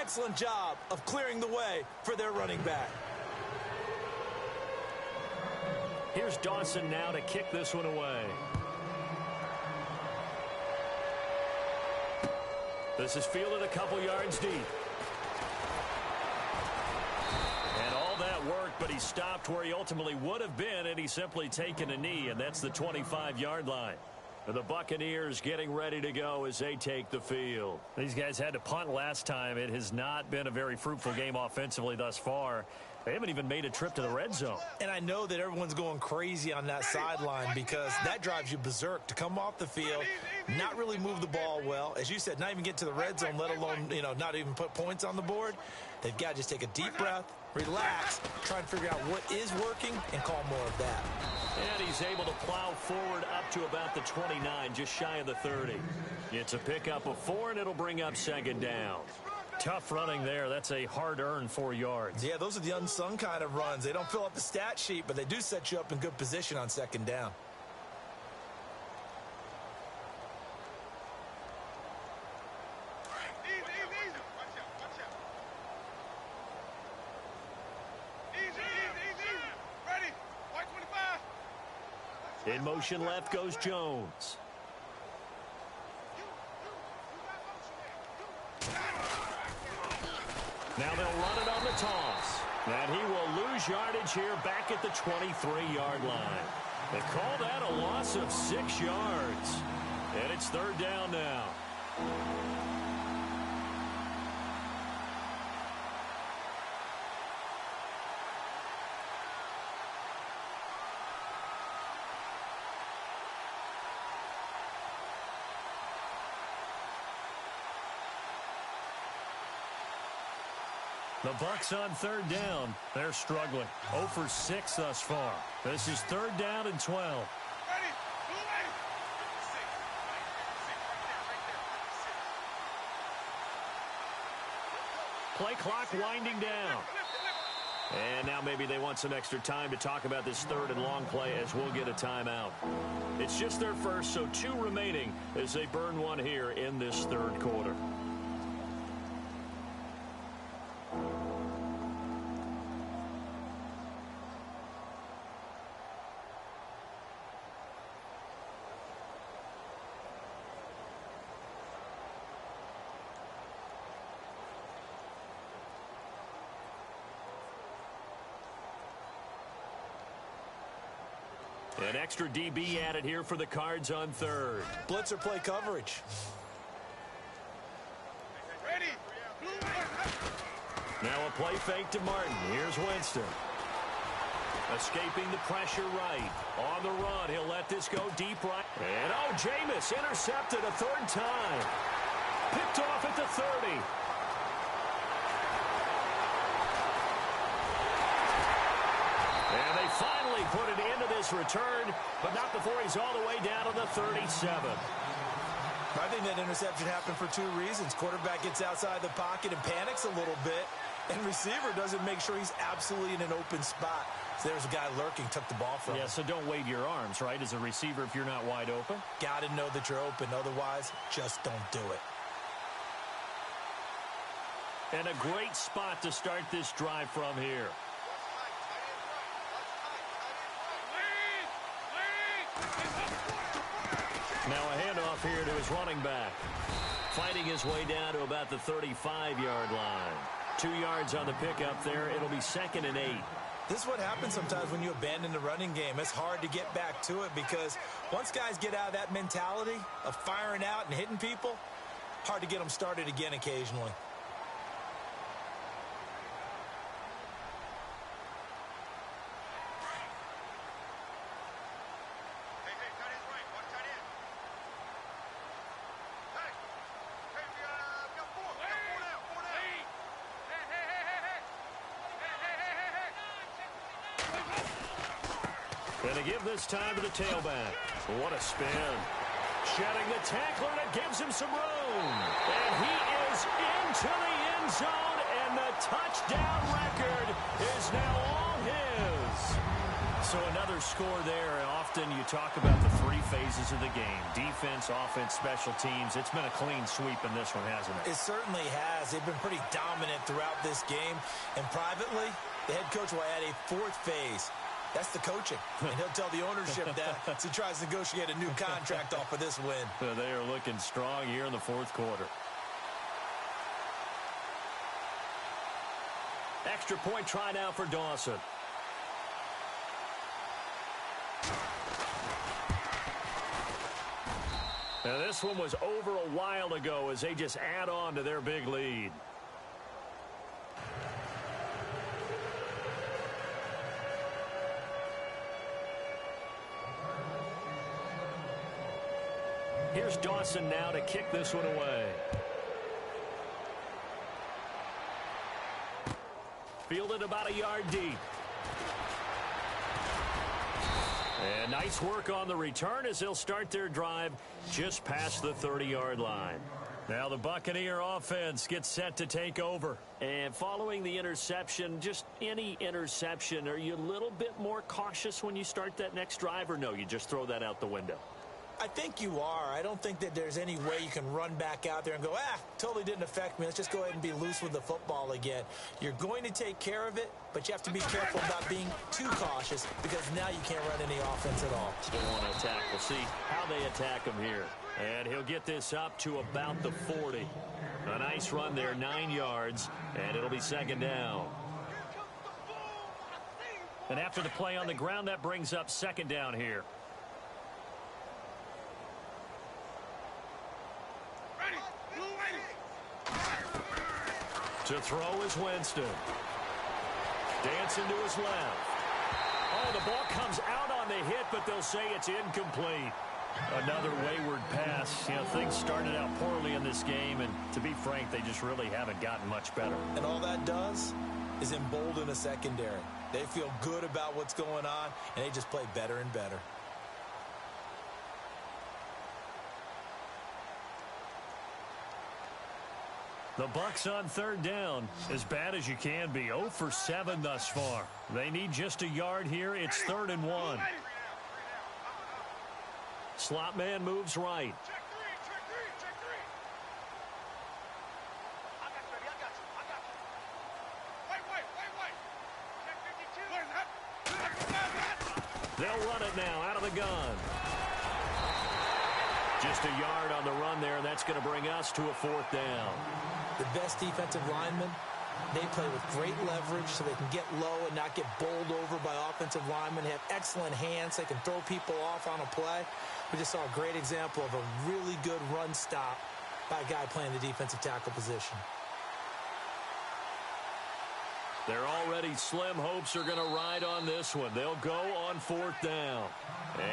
Excellent job of clearing the way for their running back. Here's Dawson now to kick this one away. This is fielded a couple yards deep. And all that work, but he stopped where he ultimately would have been, and he's simply taken a knee, and that's the 25-yard line. And the Buccaneers getting ready to go as they take the field. These guys had to punt last time. It has not been a very fruitful game offensively thus far. They haven't even made a trip to the red zone. And I know that everyone's going crazy on that sideline because that drives you berserk to come off the field, not really move the ball well. As you said, not even get to the red zone, let alone, not even put points on the board. They've got to just take a deep breath, relax, try and figure out what is working, and call more of that. And he's able to plow forward up to about the 29, just shy of the 30. It's a pickup of 4, and it'll bring up 2nd down. Tough running there. That's a hard-earned 4 yards. Yeah, those are the unsung kind of runs. They don't fill up the stat sheet, but they do set you up in good position on 2nd down. In motion left goes Jones. Now they'll run it on the toss. And he will lose yardage here back at the 23-yard line. They call that a loss of 6 yards. And it's 3rd down now. The Bucs on 3rd down. They're struggling. 0 for 6 thus far. This is 3rd down and 12. Play clock winding down. And now maybe they want some extra time to talk about this 3rd and long play as we'll get a timeout. It's just their first, so 2 remaining as they burn one here in this 3rd quarter. An extra DB added here for the Cards on 3rd. Blitzer play coverage. Now a play fake to Martin. Here's Winston. Escaping the pressure right. On the run, he'll let this go deep right. And, oh, Jameis intercepted a third time. Picked off at the 30. And they finally put it into this return, but not before he's all the way down to the 37. I think that interception happened for two reasons. Quarterback gets outside the pocket and panics a little bit, and receiver doesn't make sure he's absolutely in an open spot. So there's a guy lurking, took the ball from him. Yeah, so don't wave your arms, right, as a receiver if you're not wide open. Got to know that you're open. Otherwise, just don't do it. And a great spot to start this drive from here. Now a handoff here to his running back. Fighting his way down to about the 35-yard line. 2 yards on the pickup there. It'll be 2nd and 8. This is what happens sometimes when you abandon the running game. It's hard to get back to it because once guys get out of that mentality of firing out and hitting people, hard to get them started again occasionally. And to give this time to the tailback. What a spin. Shedding the tackler, and it gives him some room. And he is into the end zone, and the touchdown record is now all his. So another score there, and often you talk about the 3 phases of the game. Defense, offense, special teams. It's been a clean sweep in this one, hasn't it? It certainly has. They've been pretty dominant throughout this game. And privately, the head coach will add a 4th phase. That's the coaching. And he'll tell the ownership that as he tries to negotiate a new contract off of this win. They are looking strong here in the 4th quarter. Extra point try now for Dawson. Now this one was over a while ago as they just add on to their big lead. Here's Dawson now to kick this one away. Fielded about a yard deep. And nice work on the return as they'll start their drive just past the 30-yard line. Now the Buccaneer offense gets set to take over. And following the interception, just any interception, are you a little bit more cautious when you start that next drive, or no, you just throw that out the window? I think you are. I don't think that there's any way you can run back out there and go, totally didn't affect me. Let's just go ahead and be loose with the football again. You're going to take care of it, but you have to be careful about being too cautious because now you can't run any offense at all. Still want to attack. We'll see how they attack him here. And he'll get this up to about the 40. A nice run there, 9 yards, and it'll be 2nd down. And after the play on the ground, that brings up 2nd down here. To throw is Winston. Dancing to his left. Oh, the ball comes out on the hit, but they'll say it's incomplete. Another wayward pass. You know, things started out poorly in this game, and to be frank, they just really haven't gotten much better. And all that does is embolden a secondary. They feel good about what's going on, and they just play better and better. The Bucs on 3rd down, as bad as you can be. 0 for 7 thus far. They need just a yard here. It's 3rd and 1. Slot man moves right. Check three. I got you. Wait. Check 52. They'll run it now out of the gun. Just a yard on the run there, and that's going to bring us to a 4th down. The best defensive linemen, they play with great leverage so they can get low and not get bowled over by offensive linemen. They have excellent hands. They can throw people off on a play. We just saw a great example of a really good run stop by a guy playing the defensive tackle position. Their already slim hopes are going to ride on this one. They'll go on 4th down.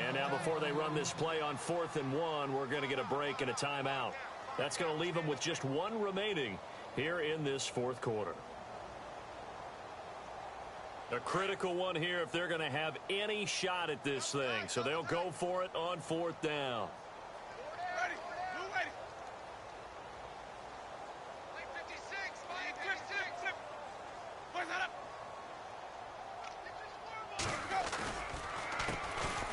And now before they run this play on 4th and 1, we're going to get a break and a timeout. That's going to leave them with just one remaining here in this 4th quarter. A critical one here if they're going to have any shot at this thing. So they'll go for it on 4th down. Ready. Blue ready. Line 56. Line 56. Where's that up?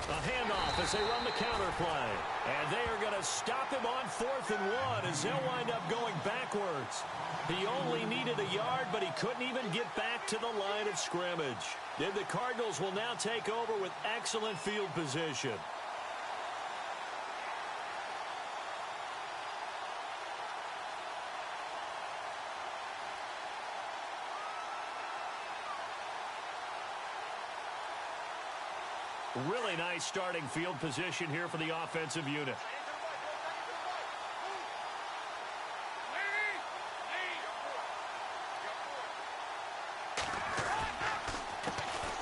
A handoff as they run the counter play. And they are going to stop him on 4th and 1 as they'll wind up going backwards. He only needed a yard, but he couldn't even get back to the line of scrimmage. And the Cardinals will now take over with excellent field position. Really nice starting field position here for the offensive unit.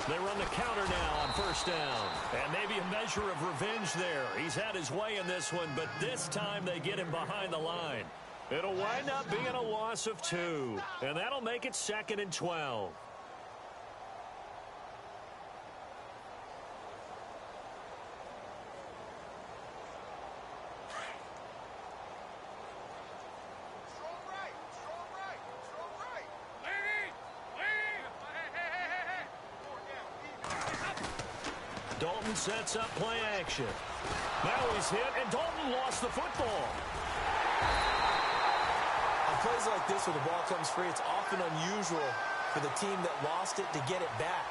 They run the counter now on 1st down. And maybe a measure of revenge there. He's had his way in this one, but this time they get him behind the line. It'll wind up being a loss of 2. And that'll make it 2nd and 12. Dalton sets up play action. Now he's hit, and Dalton lost the football. On plays like this where the ball comes free, it's often unusual for the team that lost it to get it back.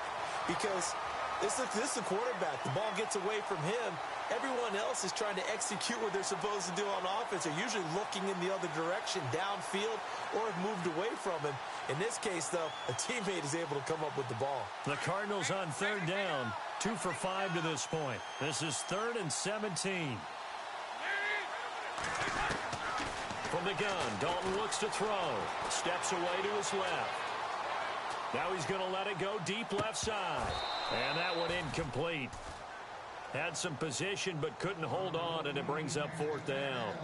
Because this is the quarterback. The ball gets away from him. Everyone else is trying to execute what they're supposed to do on offense. They're usually looking in the other direction, downfield, or have moved away from him. In this case, though, a teammate is able to come up with the ball. The Cardinals on 3rd down, 2 for 5 to this point. This is 3rd and 17. From the gun, Dalton looks to throw. Steps away to his left. Now he's going to let it go deep left side. And that one incomplete. Had some position but couldn't hold on, and it brings up 4th down.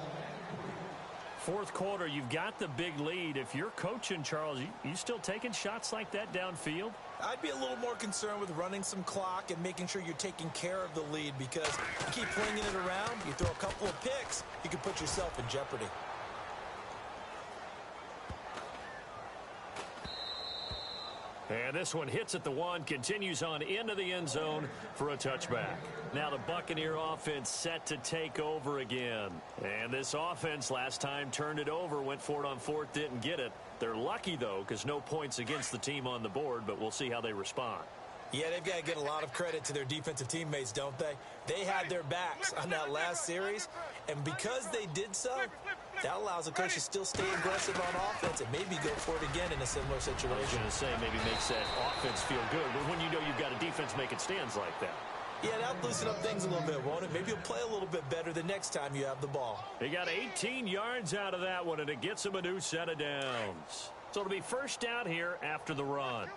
4th quarter, you've got the big lead. If you're coaching, Charles, you still taking shots like that downfield? I'd be a little more concerned with running some clock and making sure you're taking care of the lead, because you keep flinging it around, you throw a couple of picks, you can put yourself in jeopardy. And this one hits at the 1, continues on into the end zone for a touchback. Now the Buccaneer offense set to take over again. And this offense last time turned it over, went for it on 4th, didn't get it. They're lucky, though, because no points against the team on the board, but we'll see how they respond. Yeah, they've got to get a lot of credit to their defensive teammates, don't they? They had their backs on that last series, and because they did so, that allows the coach to still stay aggressive on offense and maybe go for it again in a similar situation. I was going to say, maybe makes that offense feel good, but when you know you've got a defense making stands like that. Yeah, that'll loosen up things a little bit, won't it? Maybe you'll play a little bit better the next time you have the ball. They got 18 yards out of that one, and it gets them a new set of downs. So it'll be 1st down here after the run.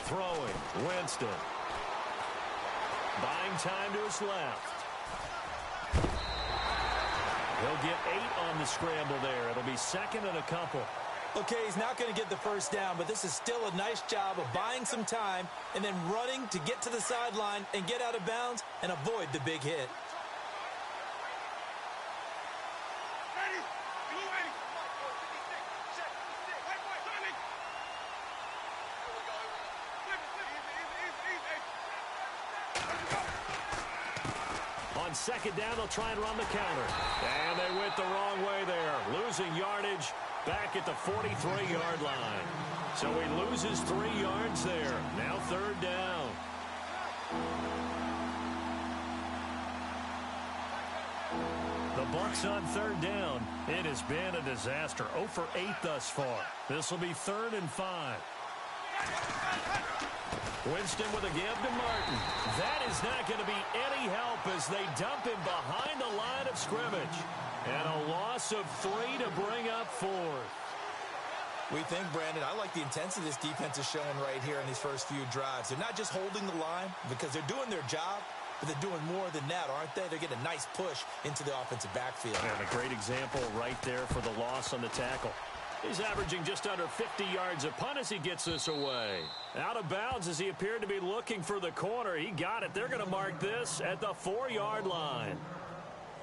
Throwing, Winston. Buying time to his left. He'll get 8 on the scramble there. It'll be 2nd and a couple. Okay, he's not going to get the 1st down, but this is still a nice job of buying some time and then running to get to the sideline and get out of bounds and avoid the big hit. On 2nd down, they'll try and run the counter. And they went the wrong way there. Losing yardage back at the 43-yard line. So he loses 3 yards there. Now 3rd down. The Bucs on 3rd down. It has been a disaster. 0 for 8 thus far. This will be 3rd and 5. Winston with a give to Martin. That is not going to be any help as they dump him behind the line of scrimmage. And a loss of 3 to bring up 4. We think, Brandon, I like the intensity this defense is showing right here in these first few drives. They're not just holding the line because they're doing their job, but they're doing more than that, aren't they? They're getting a nice push into the offensive backfield. And a great example right there for the loss on the tackle. He's averaging just under 50 yards a punt as he gets this away. Out of bounds as he appeared to be looking for the corner. He got it. They're going to mark this at the 4-yard line.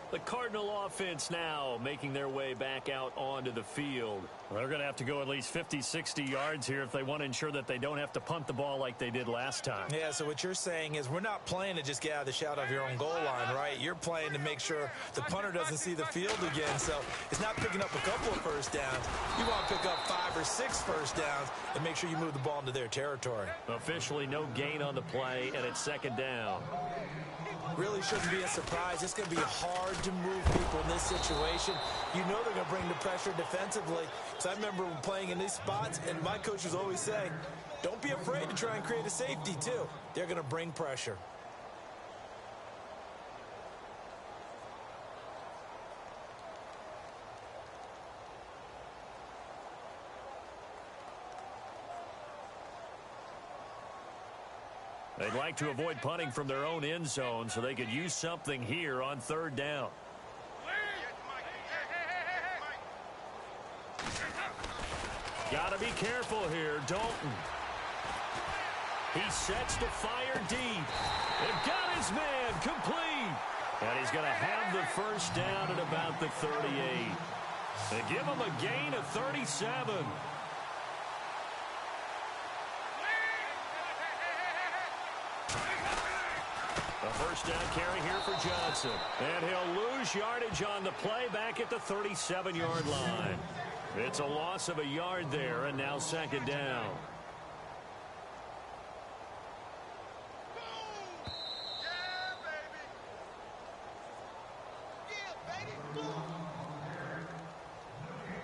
The Cardinal offense now making their way back out onto the field. They're going to have to go at least 50, 60 yards here if they want to ensure that they don't have to punt the ball like they did last time. Yeah, so what you're saying is we're not playing to just get out of the shot of your own goal line, right? You're playing to make sure the punter doesn't see the field again. So it's not picking up a couple of first downs. You want to pick up 5 or 6 first downs and make sure you move the ball into their territory. Officially no gain on the play, and it's 2nd down. Really shouldn't be a surprise. It's going to be hard to move people in this situation. You know they're going to bring the pressure defensively. So I remember playing in these spots, and my coaches always say, don't be afraid to try and create a safety, too. They're going to bring pressure. They'd like to avoid punting from their own end zone so they could use something here on 3rd down. Got to be careful here, Dalton. He sets to fire deep. They've got his man complete. And he's going to have the first down at about the 38. They give him a gain of 37. A first down carry here for Johnson. And he'll lose yardage on the play back at the 37-yard line. It's a loss of a yard there, and now 2nd down.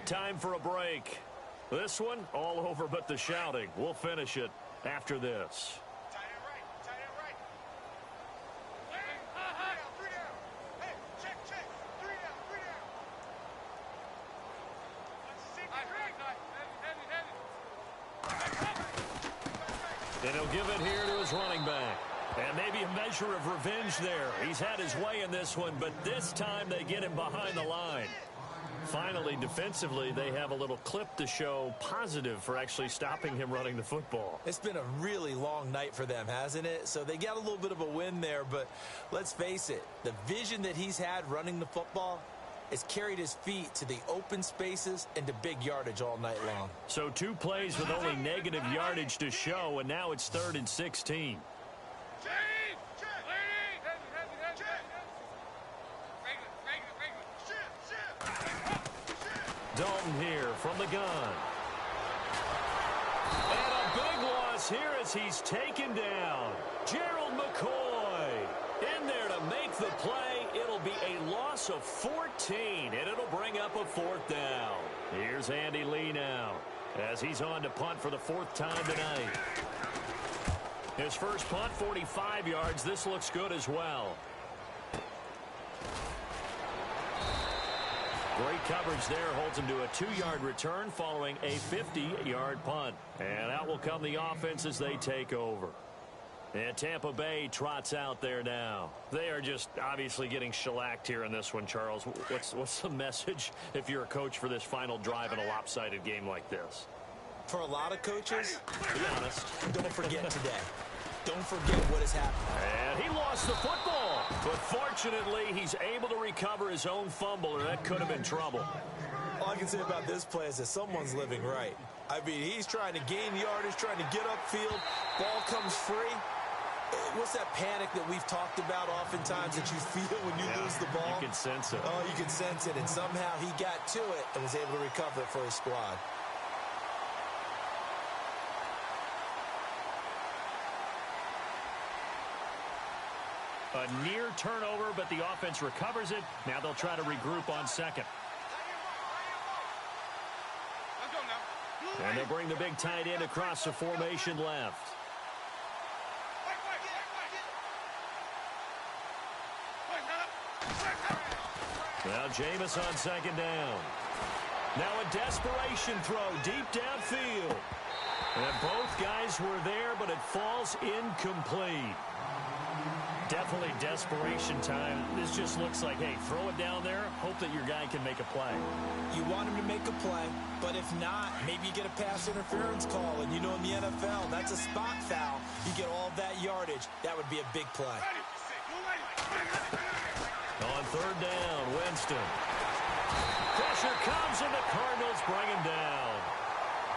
Time for a break. This one, all over but the shouting. We'll finish it after this. And he'll give it here to his running back. And maybe a measure of revenge there. He's had his way in this one, but this time they get him behind the line. Finally, defensively, they have a little clip to show positive for actually stopping him running the football. It's been a really long night for them, hasn't it? So they got a little bit of a win there, but let's face it, the vision that he's had running the football has carried his feet to the open spaces and to big yardage all night long. So 2 plays with only negative yardage to show, and now it's 3rd and 16. Dalton here from the gun. And a big loss here as he's taken down. Gerald McCoy in there to make the play. It'll be a loss of 14, and it'll bring up a 4th down. Here's Andy Lee now as he's on to punt for the 4th time tonight. His first punt, 45 yards. This looks good as well. Great coverage there, holds him to a 2-yard return following a 50-yard punt. And out will come the offense as they take over. And Tampa Bay trots out there now. They are just obviously getting shellacked here in this one, Charles. What's the message if you're a coach for this final drive in a lopsided game like this? For a lot of coaches, Be honest. don't forget today. Don't forget what has happened. And he lost the football. But fortunately, he's able to recover his own fumble, or that could have been trouble. All I can say about this play is that someone's living right. I mean, he's trying to gain yardage, trying to get upfield. Ball comes free. What's that panic that we've talked about oftentimes that you feel when you lose the ball? You can sense it. Oh, you can sense it. And somehow he got to it and was able to recover it for his squad. A near turnover, but the offense recovers it. Now they'll try to regroup on 2nd. And they'll bring the big tight end across the formation left. Now Jameis on second down. Now a desperation throw deep downfield. And both guys were there, but it falls incomplete. Definitely desperation time. This just looks like, hey, throw it down there, hope that your guy can make a play. You want him to make a play, but if not, maybe you get a pass interference call. And you know in the NFL, that's a spot foul. You get all that yardage. That would be a big play. On third down, Winston. Pressure comes, and the Cardinals bring him down.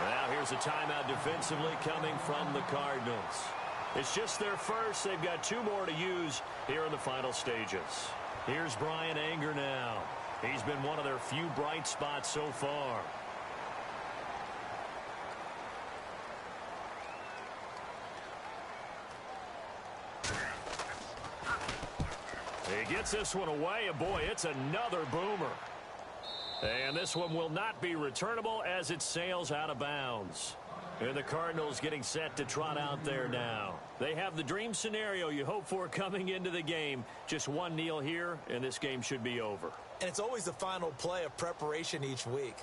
Now here's a timeout defensively coming from the Cardinals. It's just their first. They've got 2 more to use here in the final stages. Here's Brian Anger now. He's been one of their few bright spots so far. He gets this one away, and boy, it's another boomer. And this one will not be returnable as it sails out of bounds. And the Cardinals getting set to trot out there now. They have the dream scenario you hope for coming into the game. Just one kneel here, and this game should be over. And it's always the final play of preparation each week.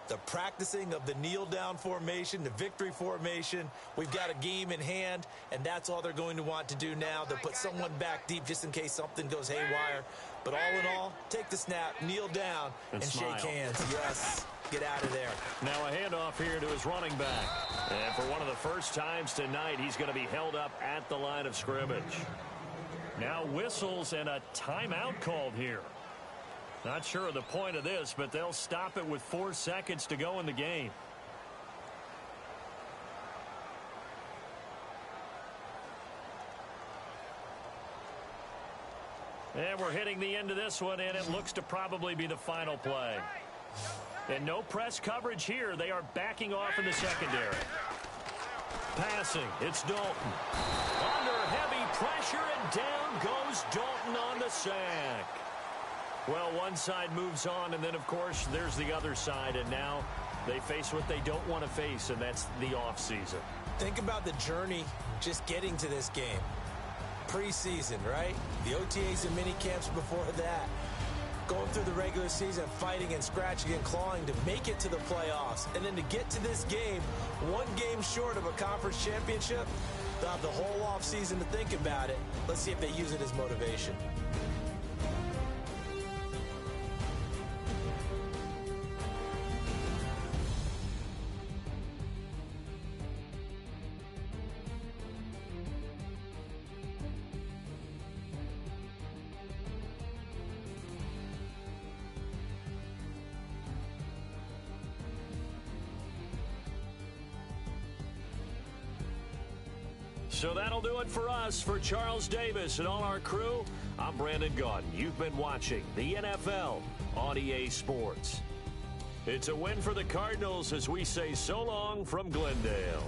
The practicing of the kneel-down formation, the victory formation. We've got a game in hand, and that's all they're going to want to do now. They'll put someone back deep just in case something goes haywire. But all in all, take the snap, kneel down, and shake hands. Yes, get out of there. Now a handoff here to his running back. And for one of the first times tonight, he's going to be held up at the line of scrimmage. Now whistles and a timeout called here. Not sure of the point of this, but they'll stop it with 4 seconds to go in the game. And we're hitting the end of this one, and it looks to probably be the final play. And no press coverage here. They are backing off in the secondary. Passing, it's Dalton. Under heavy pressure, and down goes Dalton on the sack. Well, one side moves on, and then, of course, there's the other side, and now they face what they don't want to face, and that's the offseason. Think about the journey just getting to this game. Preseason, right? The OTAs and mini camps before that. Going through the regular season, fighting and scratching and clawing to make it to the playoffs. And then to get to this game, 1 game short of a conference championship, they'll have the whole offseason to think about it. Let's see if they use it as motivation. So that'll do it for us. For Charles Davis and all our crew, I'm Brandon Gaudin. You've been watching the NFL on EA Sports. It's a win for the Cardinals as we say so long from Glendale.